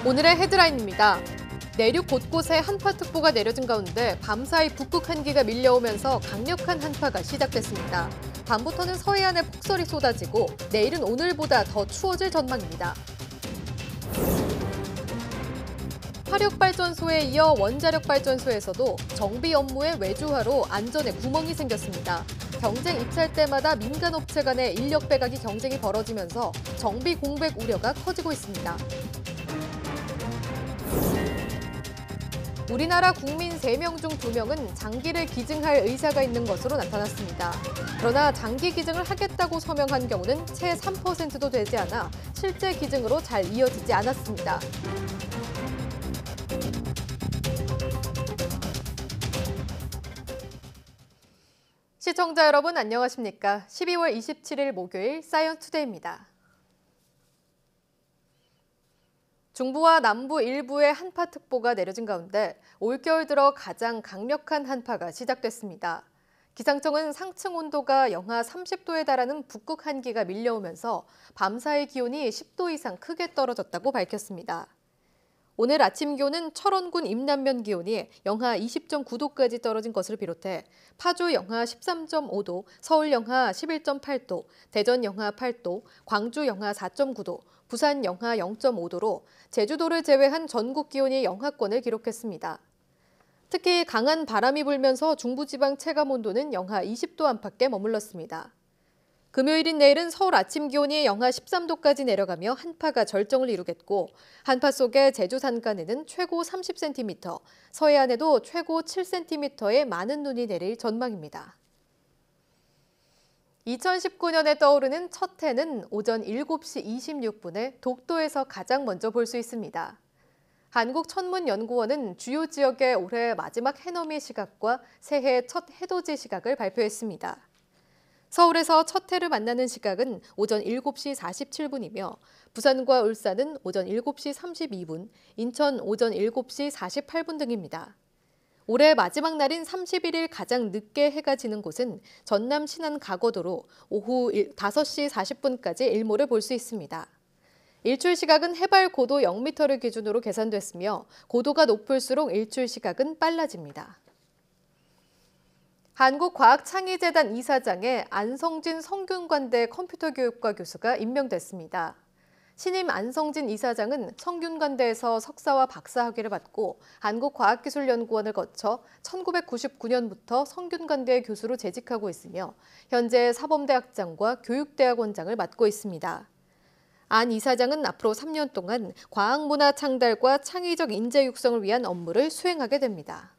오늘의 헤드라인입니다. 내륙 곳곳에 한파특보가 내려진 가운데 밤사이 북극 한기가 밀려오면서 강력한 한파가 시작됐습니다. 밤부터는 서해안에 폭설이 쏟아지고 내일은 오늘보다 더 추워질 전망입니다. 화력발전소에 이어 원자력발전소에서도 정비 업무의 외주화로 안전에 구멍이 생겼습니다. 경쟁 입찰 때마다 민간업체 간의 인력 빼가기 경쟁이 벌어지면서 정비 공백 우려가 커지고 있습니다. 우리나라 국민 3명 중 2명은 장기를 기증할 의사가 있는 것으로 나타났습니다. 그러나 장기 기증을 하겠다고 서명한 경우는 채 3%도 되지 않아 실제 기증으로 잘 이어지지 않았습니다. 시청자 여러분 안녕하십니까? 12월 27일 목요일 사이언스투데이입니다. 중부와 남부 일부에 한파특보가 내려진 가운데 올겨울 들어 가장 강력한 한파가 시작됐습니다. 기상청은 상층 온도가 영하 30도에 달하는 북극 한기가 밀려오면서 밤사이 기온이 10도 이상 크게 떨어졌다고 밝혔습니다. 오늘 아침 기온은 철원군 임남면 기온이 영하 20.9도까지 떨어진 것을 비롯해 파주 영하 13.5도, 서울 영하 11.8도, 대전 영하 8도, 광주 영하 4.9도, 부산 영하 0.5도로 제주도를 제외한 전국 기온이 영하권을 기록했습니다. 특히 강한 바람이 불면서 중부지방 체감온도는 영하 20도 안팎에 머물렀습니다. 금요일인 내일은 서울 아침 기온이 영하 13도까지 내려가며 한파가 절정을 이루겠고 한파 속에 제주 산간에는 최고 30cm, 서해안에도 최고 7cm의 많은 눈이 내릴 전망입니다. 2019년에 떠오르는 첫 해는 오전 7시 26분에 독도에서 가장 먼저 볼 수 있습니다. 한국천문연구원은 주요 지역의 올해 마지막 해넘이 시각과 새해 첫 해돋이 시각을 발표했습니다. 서울에서 첫 해를 만나는 시각은 오전 7시 47분이며 부산과 울산은 오전 7시 32분, 인천 오전 7시 48분 등입니다. 올해 마지막 날인 31일 가장 늦게 해가 지는 곳은 전남 신안 가거도로 오후 5시 40분까지 일몰을 볼 수 있습니다. 일출 시각은 해발 고도 0m를 기준으로 계산됐으며 고도가 높을수록 일출 시각은 빨라집니다. 한국과학창의재단 이사장에 안성진 성균관대 컴퓨터교육과 교수가 임명됐습니다. 신임 안성진 이사장은 성균관대에서 석사와 박사 학위를 받고 한국과학기술연구원을 거쳐 1999년부터 성균관대 교수로 재직하고 있으며 현재 사범대학장과 교육대학원장을 맡고 있습니다. 안 이사장은 앞으로 3년 동안 과학문화 창달과 창의적 인재 육성을 위한 업무를 수행하게 됩니다.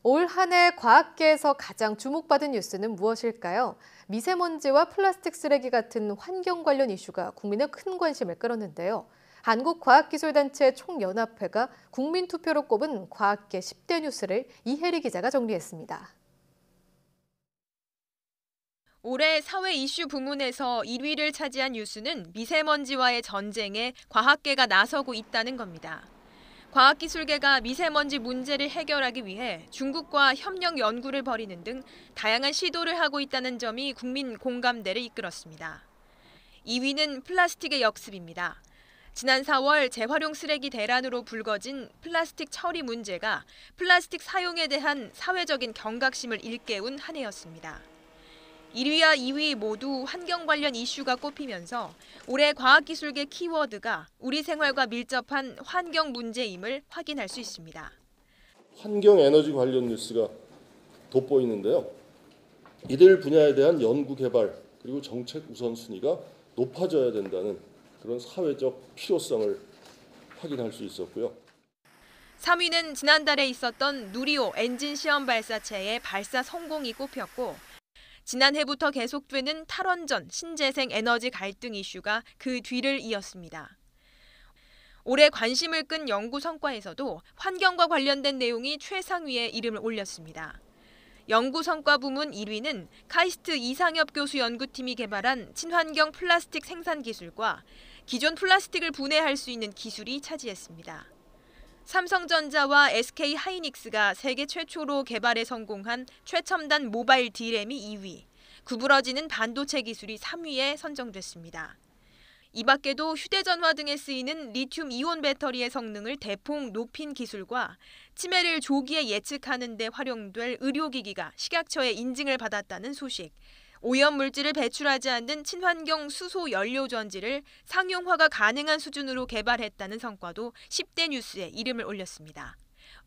올 한 해 과학계에서 가장 주목받은 뉴스는 무엇일까요? 미세먼지와 플라스틱 쓰레기 같은 환경 관련 이슈가 국민의 큰 관심을 끌었는데요. 한국과학기술단체 총연합회가 국민투표로 꼽은 과학계 10대 뉴스를 이혜리 기자가 정리했습니다. 올해 사회 이슈 부문에서 1위를 차지한 뉴스는 미세먼지와의 전쟁에 과학계가 나서고 있다는 겁니다. 과학기술계가 미세먼지 문제를 해결하기 위해 중국과 협력 연구를 벌이는 등 다양한 시도를 하고 있다는 점이 국민 공감대를 이끌었습니다. 2위는 플라스틱의 역습입니다. 지난 4월 재활용 쓰레기 대란으로 불거진 플라스틱 처리 문제가 플라스틱 사용에 대한 사회적인 경각심을 일깨운 한 해였습니다. 1위와 2위 모두 환경 관련 이슈가 꼽히면서 올해 과학기술계 키워드가 우리 생활과 밀접한 환경 문제임을 확인할 수 있습니다. 환경 에너지 관련 뉴스가 돋보이는데요. 이들 분야에 대한 연구 개발 그리고 정책 우선순위가 높아져야 된다는 그런 사회적 필요성을 확인할 수 있었고요. 3위는 지난달에 있었던 누리호 엔진 시험 발사체의 발사 성공이 꼽혔고 지난해부터 계속되는 탈원전, 신재생 에너지 갈등 이슈가 그 뒤를 이었습니다. 올해 관심을 끈 연구 성과에서도 환경과 관련된 내용이 최상위에 이름을 올렸습니다. 연구 성과 부문 1위는 카이스트 이상엽 교수 연구팀이 개발한 친환경 플라스틱 생산 기술과 기존 플라스틱을 분해할 수 있는 기술이 차지했습니다. 삼성전자와 SK하이닉스가 세계 최초로 개발에 성공한 최첨단 모바일 D램이 2위, 구부러지는 반도체 기술이 3위에 선정됐습니다. 이 밖에도 휴대전화 등에 쓰이는 리튬 이온 배터리의 성능을 대폭 높인 기술과 치매를 조기에 예측하는 데 활용될 의료기기가 식약처의 인증을 받았다는 소식, 오염물질을 배출하지 않는 친환경 수소 연료 전지를 상용화가 가능한 수준으로 개발했다는 성과도 10대 뉴스에 이름을 올렸습니다.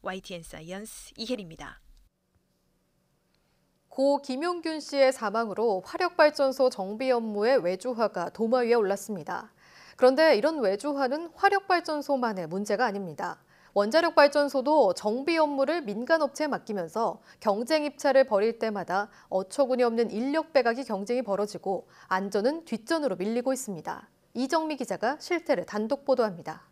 YTN 사이언스 이혜리입니다. 고 김용균 씨의 사망으로 화력발전소 정비 업무의 외주화가 도마 위에 올랐습니다. 그런데 이런 외주화는 화력발전소만의 문제가 아닙니다. 원자력발전소도 정비 업무를 민간업체에 맡기면서 경쟁 입찰을 벌일 때마다 어처구니 없는 인력 빼가기 경쟁이 벌어지고 안전은 뒷전으로 밀리고 있습니다. 이정미 기자가 실태를 단독 보도합니다.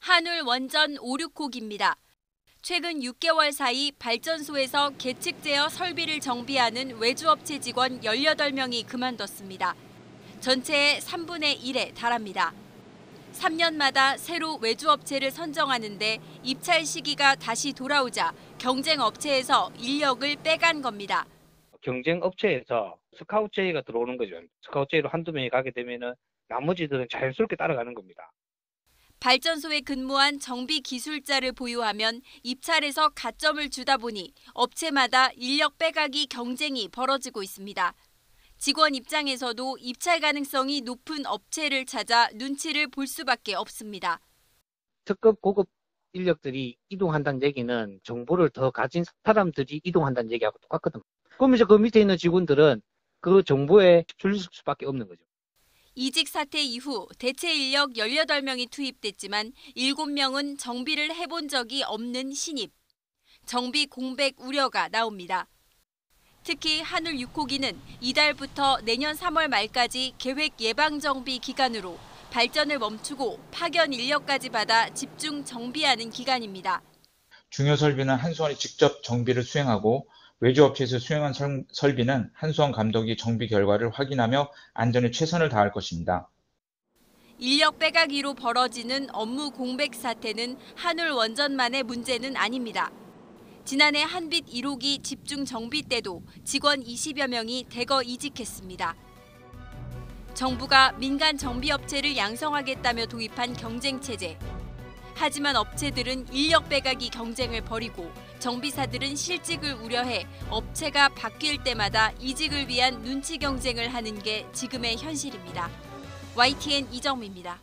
한울원전 5, 6호기입니다. 최근 6개월 사이 발전소에서 계측 제어 설비를 정비하는 외주업체 직원 18명이 그만뒀습니다. 전체의 3분의 1에 달합니다. 3년마다 새로 외주업체를 선정하는데 입찰 시기가 다시 돌아오자 경쟁 업체에서 인력을 빼간 겁니다. 경쟁 업체에서 스카우트 제의가 들어오는 거죠. 스카우트 제의로 한두 명이 가게 되면은 나머지들은 자연스럽게 따라가는 겁니다. 발전소에 근무한 정비 기술자를 보유하면 입찰에서 가점을 주다 보니 업체마다 인력 빼가기 경쟁이 벌어지고 있습니다. 직원 입장에서도 입찰 가능성이 높은 업체를 찾아 눈치를 볼 수밖에 없습니다. 특급 고급 인력들이 이동한다는 얘기는 정보를 더 가진 사람들이 이동한다는 얘기하고 똑같거든. 그럼 이제 그 밑에 있는 직원들은 그 정보에 휩쓸릴 수밖에 없는 거죠. 이직 사태 이후 대체 인력 18명이 투입됐지만 7명은 정비를 해본 적이 없는 신입. 정비 공백 우려가 나옵니다. 특히 한울 6호기는 이달부터 내년 3월 말까지 계획 예방 정비 기간으로 발전을 멈추고 파견 인력까지 받아 집중 정비하는 기간입니다. 중요 설비는 한수원이 직접 정비를 수행하고 외주업체에서 수행한 설비는 한수원 감독이 정비 결과를 확인하며 안전에 최선을 다할 것입니다. 인력 빼가기로 벌어지는 업무 공백 사태는 한울 원전만의 문제는 아닙니다. 지난해 한빛 1호기 집중 정비 때도 직원 20여 명이 대거 이직했습니다. 정부가 민간 정비업체를 양성하겠다며 도입한 경쟁체제. 하지만 업체들은 인력 빼가기 경쟁을 벌이고 정비사들은 실직을 우려해 업체가 바뀔 때마다 이직을 위한 눈치 경쟁을 하는 게 지금의 현실입니다. YTN 이정미입니다.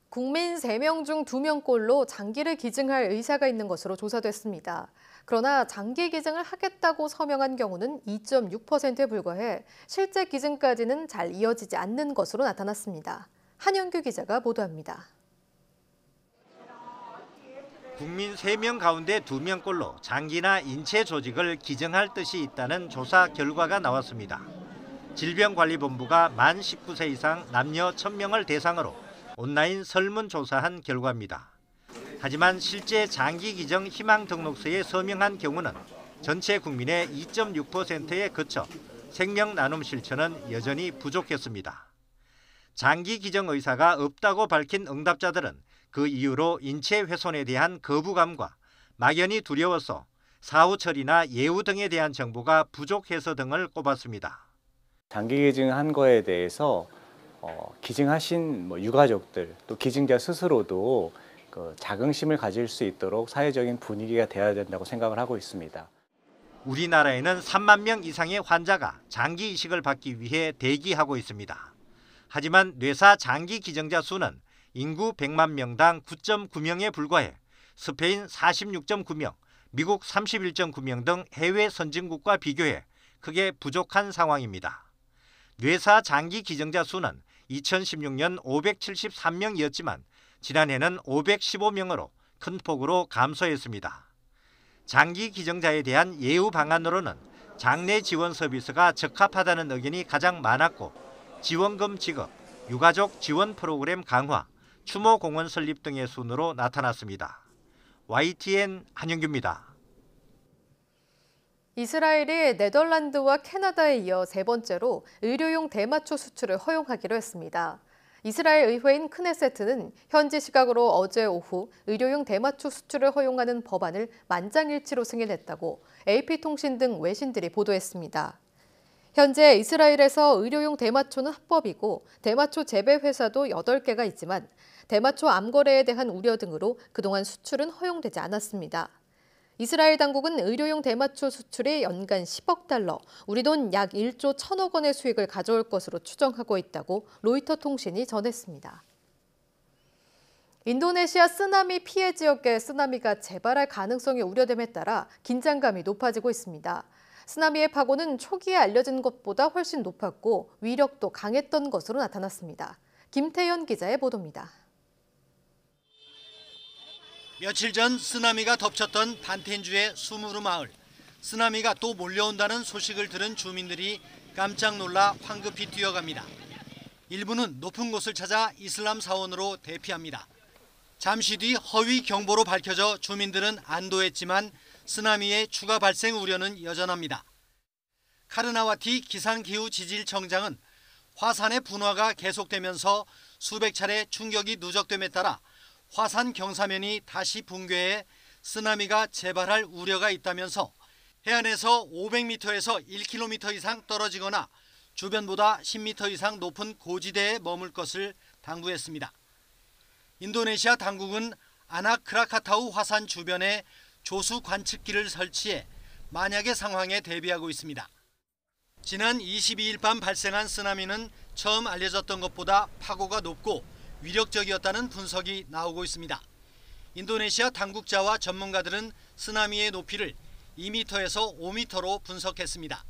국민 3명 중 2명꼴로 장기를 기증할 의사가 있는 것으로 조사됐습니다. 그러나 장기 기증을 하겠다고 서명한 경우는 2.6%에 불과해 실제 기증까지는 잘 이어지지 않는 것으로 나타났습니다. 한영규 기자가 보도합니다. 국민 3명 가운데 2명꼴로 장기나 인체 조직을 기증할 뜻이 있다는 조사 결과가 나왔습니다. 질병관리본부가 만 19세 이상 남녀 1,000명을 대상으로 온라인 설문조사한 결과입니다. 하지만 실제 장기 기증 희망 등록서에 서명한 경우는 전체 국민의 2.6%에 그쳐 생명 나눔 실천은 여전히 부족했습니다. 장기 기증 의사가 없다고 밝힌 응답자들은 그 이유로 인체 훼손에 대한 거부감과 막연히 두려워서 사후 처리나 예우 등에 대한 정보가 부족해서 등을 꼽았습니다. 장기 기증한 거에 대해서 기증하신 유가족들 또 기증자 스스로도 자긍심을 가질 수 있도록 사회적인 분위기가 돼야 된다고 생각을 하고 있습니다. 우리나라에는 3만 명 이상의 환자가 장기 이식을 받기 위해 대기하고 있습니다. 하지만 뇌사 장기 기증자 수는 인구 100만 명당 9.9명에 불과해 스페인 46.9명, 미국 31.9명 등 해외 선진국과 비교해 크게 부족한 상황입니다. 뇌사 장기 기증자 수는 2016년 573명이었지만 지난해는 515명으로 큰 폭으로 감소했습니다. 장기 기증자에 대한 예우 방안으로는 장내 지원 서비스가 적합하다는 의견이 가장 많았고 지원금 지급, 유가족 지원 프로그램 강화, 추모 공원 설립 등의 순으로 나타났습니다. YTN 한영규입니다. 이스라엘이 네덜란드와 캐나다에 이어 3번째로 의료용 대마초 수출을 허용하기로 했습니다. 이스라엘 의회인 크네세트는 현지 시각으로 어제 오후 의료용 대마초 수출을 허용하는 법안을 만장일치로 승인했다고 AP통신 등 외신들이 보도했습니다. 현재 이스라엘에서 의료용 대마초는 합법이고 대마초 재배 회사도 8개가 있지만 대마초 암 거래에 대한 우려 등으로 그동안 수출은 허용되지 않았습니다. 이스라엘 당국은 의료용 대마초 수출이 연간 10억 달러, 우리 돈 약 1조 1천억 원의 수익을 가져올 것으로 추정하고 있다고 로이터 통신이 전했습니다. 인도네시아 쓰나미 피해 지역에 쓰나미가 재발할 가능성이 우려됨에 따라 긴장감이 높아지고 있습니다. 쓰나미의 파고는 초기에 알려진 것보다 훨씬 높았고 위력도 강했던 것으로 나타났습니다. 김태현 기자의 보도입니다. 며칠 전 쓰나미가 덮쳤던 반텐주의 수무르 마을. 쓰나미가 또 몰려온다는 소식을 들은 주민들이 깜짝 놀라 황급히 뛰어갑니다. 일부는 높은 곳을 찾아 이슬람 사원으로 대피합니다. 잠시 뒤 허위 경보로 밝혀져 주민들은 안도했지만 쓰나미의 추가 발생 우려는 여전합니다. 카르나와티 기상기후지질청장은 화산의 분화가 계속되면서 수백 차례 충격이 누적됨에 따라 화산 경사면이 다시 붕괴해 쓰나미가 재발할 우려가 있다면서 해안에서 500m에서 1km 이상 떨어지거나 주변보다 10m 이상 높은 고지대에 머물 것을 당부했습니다. 인도네시아 당국은 아낙 크라카타우 화산 주변에 조수 관측기를 설치해 만약의 상황에 대비하고 있습니다. 지난 22일 밤 발생한 쓰나미는 처음 알려졌던 것보다 파고가 높고 위력적이었다는 분석이 나오고 있습니다. 인도네시아 당국자와 전문가들은 쓰나미의 높이를 2m에서 5m로 분석했습니다.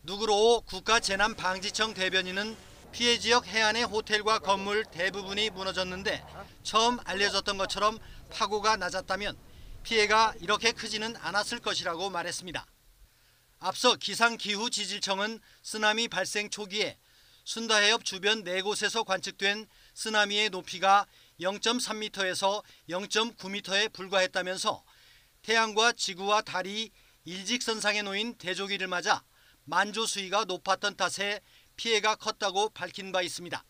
누그로오 국가재난방지청 대변인은 피해 지역 해안의 호텔과 건물 대부분이 무너졌는데 처음 알려졌던 것처럼 파고가 낮았다면 피해가 이렇게 크지는 않았을 것이라고 말했습니다. 앞서 기상기후지질청은 쓰나미 발생 초기에 순다해협 주변 4곳에서 관측된 쓰나미의 높이가 0.3m에서 0.9m에 불과했다면서 태양과 지구와 달이 일직선상에 놓인 대조기를 맞아 만조 수위가 높았던 탓에 피해가 컸다고 밝힌 바 있습니다.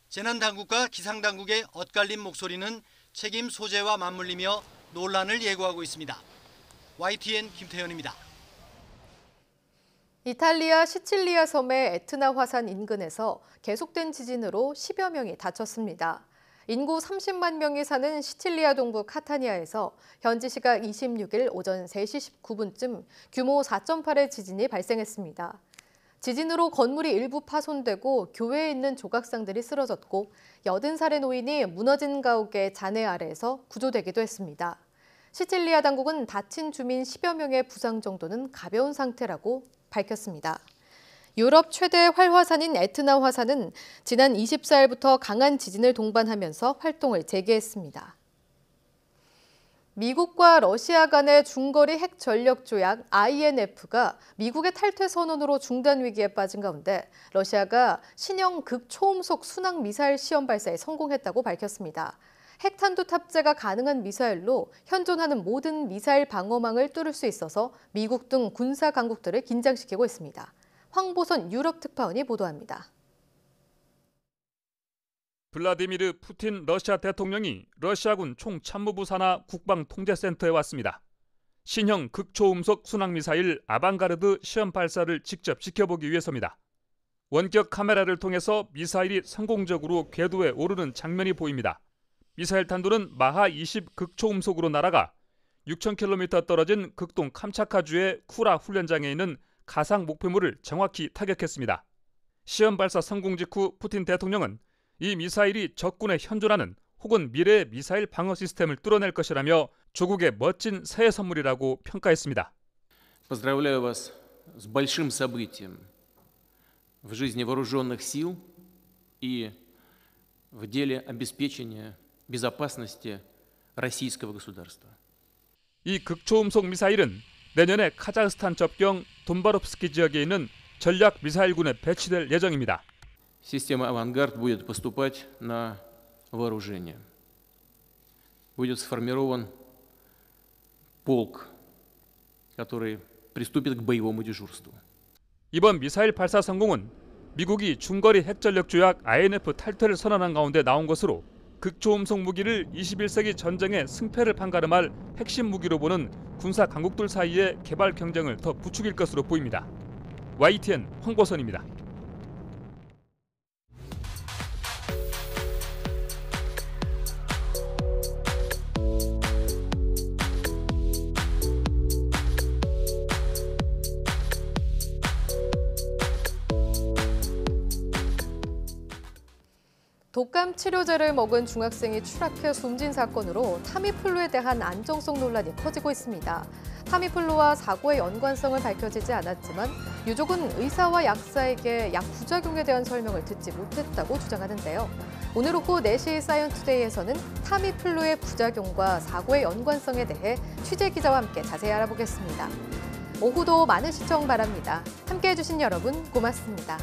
재난당국과 기상당국의 엇갈린 목소리는 책임 소재와 맞물리며 논란을 예고하고 있습니다. YTN 김태현입니다. 이탈리아 시칠리아 섬의 에트나 화산 인근에서 계속된 지진으로 10여 명이 다쳤습니다. 인구 30만 명이 사는 시칠리아 동부 카타니아에서 현지 시각 26일 오전 3시 19분쯤 규모 4.8의 지진이 발생했습니다. 지진으로 건물이 일부 파손되고 교외에 있는 조각상들이 쓰러졌고 80살의 노인이 무너진 가옥의 잔해 아래에서 구조되기도 했습니다. 시칠리아 당국은 다친 주민 10여 명의 부상 정도는 가벼운 상태라고 밝혔습니다. 유럽 최대 활화산인 에트나 화산은 지난 24일부터 강한 지진을 동반하면서 활동을 재개했습니다. 미국과 러시아 간의 중거리 핵 전력 조약 INF가 미국의 탈퇴 선언으로 중단 위기에 빠진 가운데 러시아가 신형 극초음속 순항 미사일 시험 발사에 성공했다고 밝혔습니다. 핵탄두 탑재가 가능한 미사일로 현존하는 모든 미사일 방어망을 뚫을 수 있어서 미국 등 군사 강국들을 긴장시키고 있습니다. 황보선 유럽 특파원이 보도합니다. 블라디미르 푸틴 러시아 대통령이 러시아군 총참모부 산하 국방통제센터에 왔습니다. 신형 극초음속 순항미사일 아방가르드 시험 발사를 직접 지켜보기 위해서입니다. 원격 카메라를 통해서 미사일이 성공적으로 궤도에 오르는 장면이 보입니다. 미사일 탄두는 마하 20 극초음속으로 날아가 6,000km 떨어진 극동 캄차카주의 쿠라 훈련장에 있는 가상 목표물을 정확히 타격했습니다. 시험 발사 성공 직후 푸틴 대통령은 이 미사일이 적군에 현존하는 혹은 미래의 미사일 방어 시스템을 뚫어낼 것이라며 조국의 멋진 새해 선물이라고 평가했습니다. Поздравляю вас с большим событием в жизни вооруженных сил и в деле обеспечения безопасности российского государства. 이 극초음속 미사일은 내년에 카자흐스탄 접경 돈바롭스키 지역에 있는 전략 미사일군에 배치될 예정입니다. Система «Авангард» будет поступать на вооружение. Будет сформирован полк, который приступит к боевому дежурству. 이번 미사일 발사 성공은 미국이 중거리 핵전력 조약 INF 탈퇴를 선언한 가운데 나온 것으로 극초음속 무기를 21세기 전쟁의 승패를 판가름할 핵심 무기로 보는 군사 강국들 사이의 개발 경쟁을 더 부추길 것으로 보입니다. YTN 황보선입니다. 독감 치료제를 먹은 중학생이 추락해 숨진 사건으로 타미플루에 대한 안정성 논란이 커지고 있습니다. 타미플루와 사고의 연관성은 밝혀지지 않았지만 유족은 의사와 약사에게 약 부작용에 대한 설명을 듣지 못했다고 주장하는데요. 오늘 오후 4시 사이언투데이에서는 타미플루의 부작용과 사고의 연관성에 대해 취재기자와 함께 자세히 알아보겠습니다. 오후도 많은 시청 바랍니다. 함께해 주신 여러분 고맙습니다.